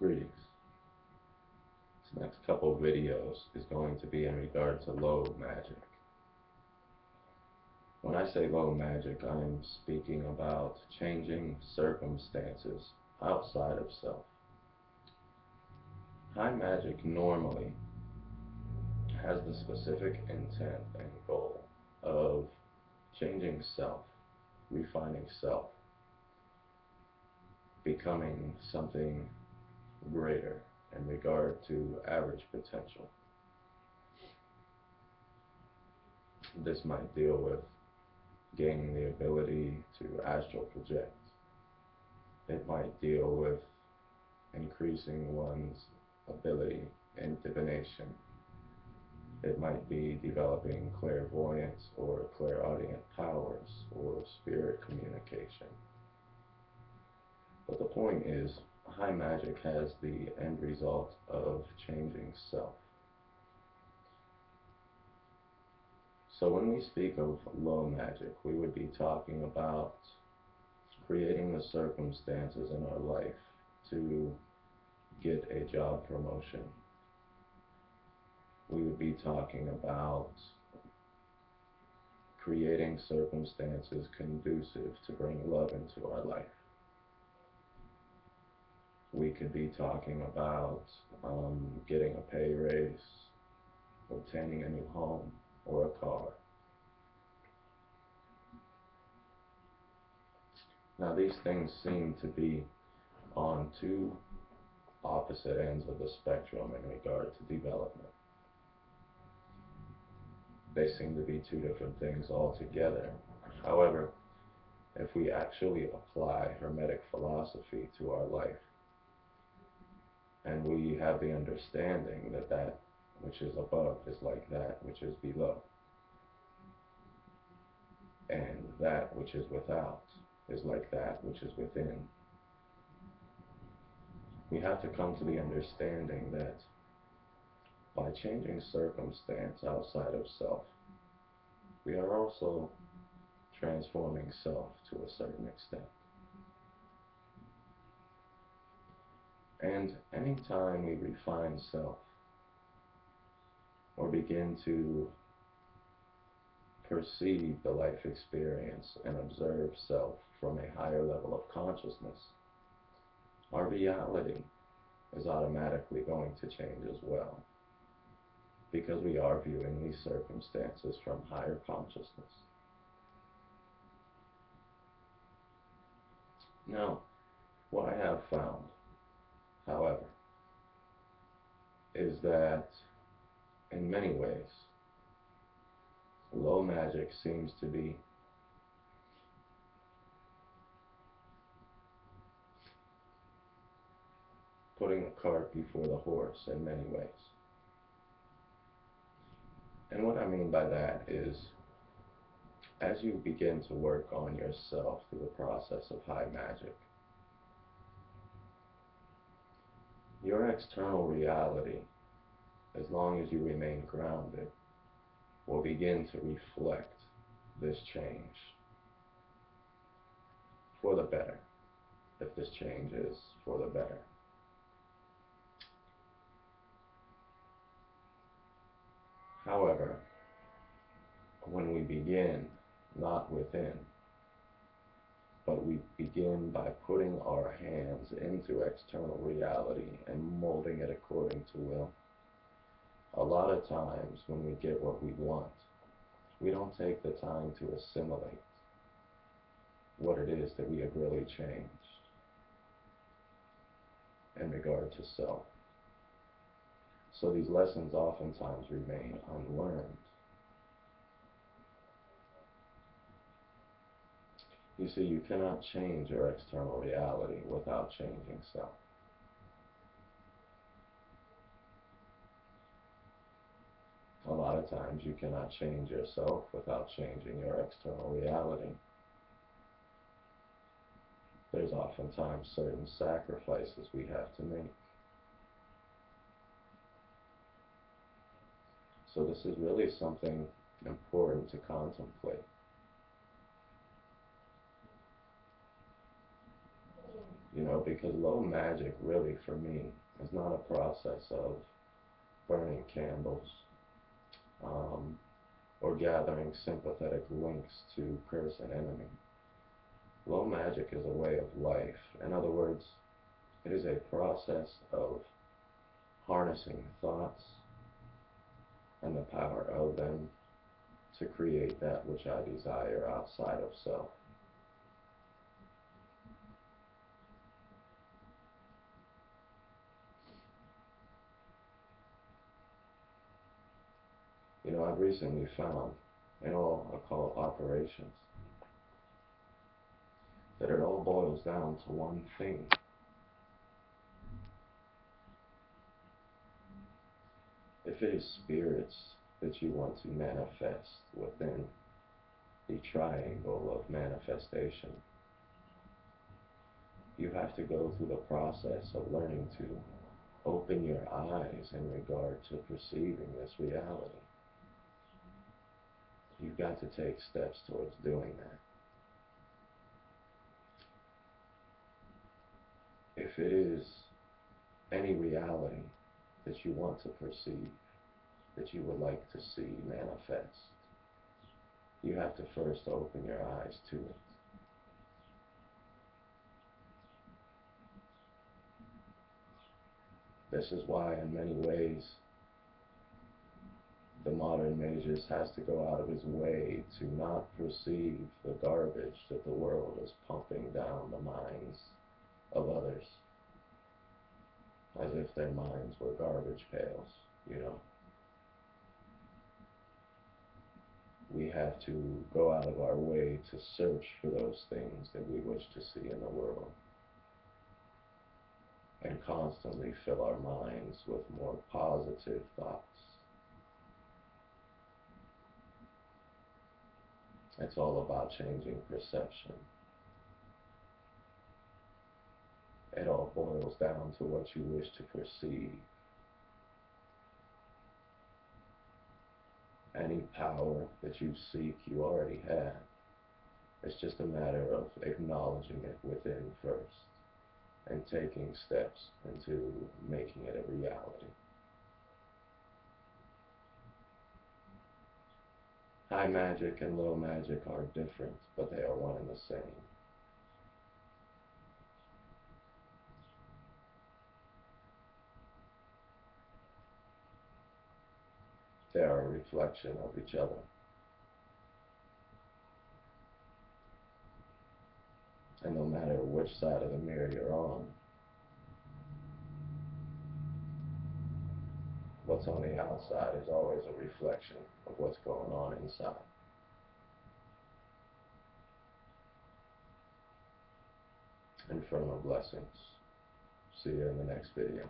Greetings. This next couple videos is going to be in regard to low magic. When I say low magic, I am speaking about changing circumstances outside of self. High magic normally has the specific intent and goal of changing self, refining self, becoming something greater in regard to average potential. This might deal with gaining the ability to astral project. It might deal with increasing one's ability in divination. It might be developing clairvoyance or clairaudient powers or spirit communication. But the point is, high magic has the end result of changing self. So when we speak of low magic, we would be talking about creating the circumstances in our life to get a job promotion. We would be talking about creating circumstances conducive to bring love into our life. We could be talking about getting a pay raise, obtaining a new home or a car. Now these things seem to be on two opposite ends of the spectrum in regard to development. They seem to be two different things altogether. However, if we actually apply Hermetic philosophy to our life, and we have the understanding that that which is above is like that which is below, and that which is without is like that which is within, we have to come to the understanding that by changing circumstance outside of self, we are also transforming self to a certain extent. And anytime we refine self or begin to perceive the life experience and observe self from a higher level of consciousness, our reality is automatically going to change as well, because we are viewing these circumstances from higher consciousness. Now, what I have found, however, is that in many ways, low magic seems to be putting the cart before the horse in many ways. And what I mean by that is, as you begin to work on yourself through the process of high magic, your external reality, as long as you remain grounded, will begin to reflect this change for the better, if this change is for the better. However, when we begin not within, but we begin by putting our hands into external reality and molding it according to will, a lot of times when we get what we want, we don't take the time to assimilate what it is that we have really changed in regard to self. So these lessons oftentimes remain unlearned. You see, you cannot change your external reality without changing self. A lot of times you cannot change yourself without changing your external reality. There's oftentimes certain sacrifices we have to make. So this is really something important to contemplate. Because low magic really for me is not a process of burning candles, um, or gathering sympathetic links to curse an enemy. Low magic is a way of life. In other words, it is a process of harnessing thoughts and the power of them to create that which I desire outside of self. I've recently found in all occult operations that it all boils down to one thing. If it is spirits that you want to manifest within the triangle of manifestation, you have to go through the process of learning to open your eyes in regard to perceiving this reality. You've got to take steps towards doing that. If it is any reality that you want to perceive, that you would like to see manifest, you have to first open your eyes to it. This is why, in many ways, the modern magus has to go out of his way to not perceive the garbage that the world is pumping down the minds of others, as if their minds were garbage pails, you know. We have to go out of our way to search for those things that we wish to see in the world, and constantly fill our minds with more positive thoughts. It's all about changing perception. It all boils down to what you wish to perceive. Any power that you seek, you already have. It's just a matter of acknowledging it within first and taking steps into making it a reality. High magic and low magic are different, but they are one and the same. They are a reflection of each other. And no matter which side of the mirror you're on, what's on the outside is always a reflection of what's going on inside. Infernal blessings. See you in the next video.